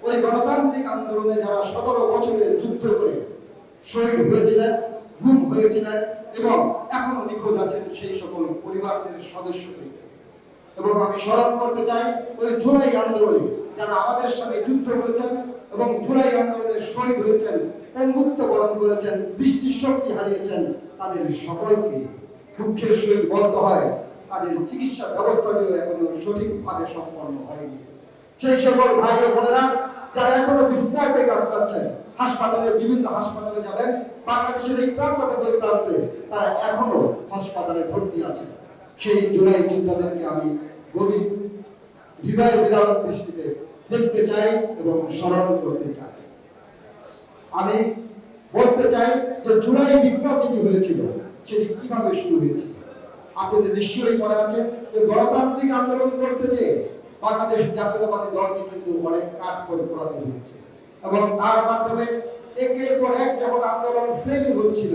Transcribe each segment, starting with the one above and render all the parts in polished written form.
ওই গণতান্ত্রিক আন্দোলনে যারা 17 বছরের যুদ্ধ করে শহীদ হয়েছিলেন, গুম হয়েছিলেন এবং এখনো নিখোঁজ আছেন সেই সকল পরিবারদের সদস্যদের। এবং আমি স্মরণ করতে চাই ওই জুলাই আন্দোলনে যারা আমাদের সাথে যুদ্ধ করেছেন এবং জুলাই আন্দোলনে শহীদ হয়েছেন, পঙ্গুত্ব বরণ করেছেন, দৃষ্টিশক্তি হারিয়েছেন, তাদের সকলকে দুঃখের সহিত বলতে হয় তাদের চিকিৎসা ব্যবস্থাটিও এখনো সঠিকভাবে সম্পন্ন হয়নি। সেই সকল ভাই ও বোনেরা যারা এখনো বিস্তারিত কাটাচ্ছেন, হাসপাতালে বিভিন্ন হাসপাতালে যাবেন, বাংলাদেশের এই প্রান্ত থেকে ওই প্রান্তে তারা এখনো হাসপাতালে ভর্তি আছেন। সেই জুলাই যোদ্ধাদেরকে আমি গভীর হৃদয় বিদারক দৃষ্টিতে দেখতে চাই এবং স্মরণ করতে চাই। আমি বলতে চাই যে জুলাই বিপ্লব যেটি হয়েছিল সেটি কিভাবে শুরু হয়েছিল। আপনাদের নিশ্চয়ই মনে আছে যে গণতান্ত্রিক আন্দোলন করতে গিয়ে বাংলাদেশ জাতীয়তাবাদী দলকে কিন্তু অনেক কাঠখড় পোড়াতে হয়েছে এবং তার মাধ্যমে একের পর এক যখন আন্দোলন ফেল হচ্ছিল,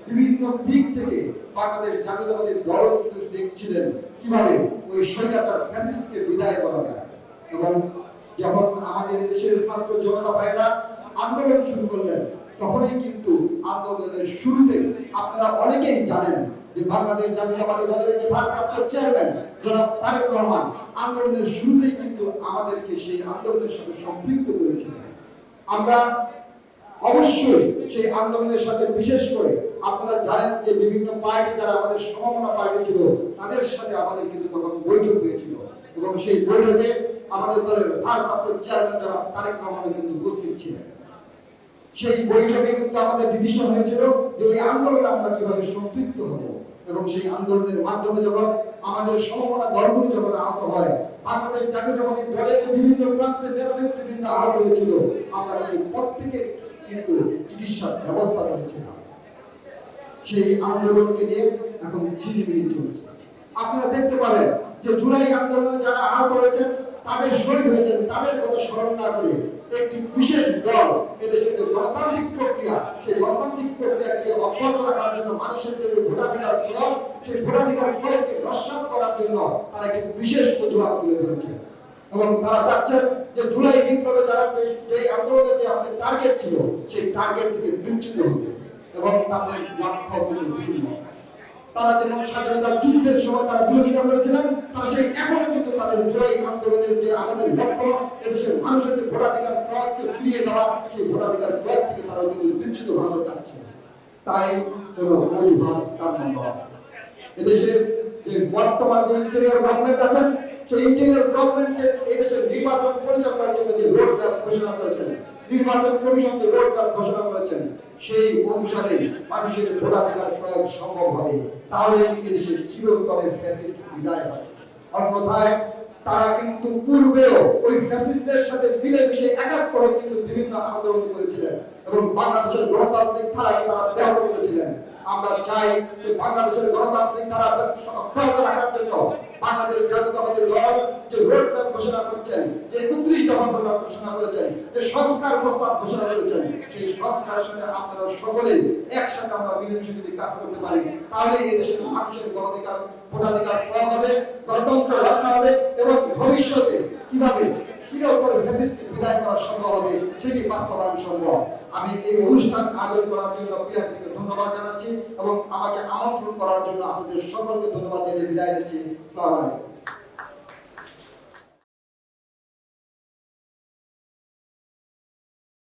বিভিন্ন দিক থেকে বাংলাদেশ জাতীয়তাবাদী দল কিন্তু দেখছিলেন কিভাবে ওই স্বৈরাচার ফ্যাসিস্টকে বিদায় করা যায়। এবং যখন আমাদের দেশের ছাত্র জনতা ভাইরা আন্দোলন শুরু করলেন, তখনই কিন্তু আন্দোলনের শুরুতে আপনারা অনেকেই জানেন যে বাংলাদেশ জাতীয়তাবাদী দলের যে ভারপ্রাপ্ত চেয়ারম্যান জনাব তারেক রহমান আন্দোলনের শুরুতেই কিন্তু আমাদেরকে সেই আন্দোলনের সাথে সম্পৃক্ত করেছিলেন। আমরা অবশ্যই সেই আন্দোলনের সাথে, বিশেষ করে আপনারা জানেন যে বিভিন্ন পার্টি যারা আমাদের সমমনা পার্টি ছিল তাদের সাথে আমাদের কিন্তু তখন বৈঠক হয়েছিল এবং সেই বৈঠকে আমাদের দলের ভারপ্রাপ্ত চেয়ারম্যান জনাব তারেক রহমান কিন্তু উপস্থিত ছিলেন। সেই বৈঠকে কিন্তু আমাদের ডিসিশন হয়েছিল যে এই আন্দোলনে আমরা কিভাবে সম্পৃক্ত হব এবং সেই আন্দোলনের মাধ্যমে যখন আমাদের সমমনা দলগুলি যখন আহত হয়, বাংলাদেশ জাতীয়তাবাদী দলের বিভিন্ন প্রান্তের নেতা নেতৃবৃন্দ আহত হয়েছিল, আমরা কিন্তু প্রত্যেকে কিন্তু চিকিৎসার ব্যবস্থা করেছিলাম। সেই আন্দোলনকে নিয়ে এখন ছিনিমিনি চলছে। আপনারা দেখতে পাবেন যে জুলাই আন্দোলনে যারা আহত হয়েছেন, তাদের শহীদ হয়েছেন, তাদের কথা স্মরণ না করে একটি বিশেষ দল এদেশের যে গণতান্ত্রিক প্রক্রিয়া, সেই গণতান্ত্রিক প্রক্রিয়াকে অব্যাহত রাখার জন্য, মানুষের যে ভোটাধিকার প্রয়োগ, সেই ভোটাধিকার প্রয়োগকে নস্যাৎ করার জন্য তারা একটি বিশেষ অজুহাত তুলে ধরেছে এবং তারা চাচ্ছেন যে জুলাই বিপ্লবে যারা যে আন্দোলনের যে আমাদের টার্গেট ছিল সেই টার্গেট থেকে বিচ্যুত হতে এবং তাদের লক্ষ্য কিন্তু ভিন্ন। তারা যেমন স্বাধীনতার যুদ্ধের সময় তারা বিরোধিতা করেছিলেন, তারা সেই এখনো কিন্তু তাদের জুলাই আন্দোলনের যে আমাদের লক্ষ্য, এদেশের মানুষের যে ভোটাধিকার প্রয়োগকে ফিরিয়ে দেওয়া, সেই ভোটাধিকার প্রয়োগ থেকে তারা কিন্তু বিচ্যুত বানাতে চাচ্ছে। তাই কোনো অজুহাত কারণ নয়। এদেশের যে বর্তমানে যে ইন্টেরিয়র গভর্নমেন্ট আছেন, সেই ইন্টেরিয়র গভর্নমেন্টের এদেশের নির্বাচন পরিচালনার জন্য যে রোড ম্যাপ ঘোষণা করেছেন, নির্বাচন কমিশন যে রোড ম্যাপ ঘোষণা করেছেন, সেই অনুসারে মানুষের ভোটাধিকার প্রয়োগ সম্ভব হবে। তাহলে এদেশের চিরতরের ফ্যাসিস্ট বিদায় হবে। অন্যথায় তারা কিন্তু পূর্বেও ওই ফ্যাসিস্টদের সাথে মিলেমিশে একাত্তরে কিন্তু বিভিন্ন আন্দোলন করেছিলেন এবং বাংলাদেশের গণতান্ত্রিক ধারাকে তারা ব্যাহত করেছিলেন। আমরা চাই যে বাংলাদেশের গণতান্ত্রিক ধারা অব্যাহত রাখার জন্য বাংলাদেশ জাতীয়তাবাদী দল যে রোড ম্যাপ ঘোষণা করছেন, যে 31 দফা ঘোষণা করেছেন, যে সংস্কার প্রস্তাব ঘোষণা করেছেন, সেই সংস্কারের সাথে আপনারা সকলে একসাথে আমরা মিলেমিশে যদি কাজ করতে পারি, তাহলে এই দেশের মানুষের গণাধিকার, ভোটাধিকার প্রয়োগ হবে, গণতন্ত্র রক্ষা হবে এবং ভবিষ্যতে কিভাবে চিরতরে ফ্যাসিস্টকে বিদায় করা সম্ভব হবে সেটি বাস্তবায়ন সম্ভব। আমি এই অনুষ্ঠান আয়োজন করার জন্য পিআরপিকে ধন্যবাদ জানাচ্ছি এবং আমাকে আমন্ত্রণ করার জন্য আপনাদের সকলকে ধন্যবাদ জানিয়ে বিদায় দিচ্ছি। আসসালামু আলাইকুম।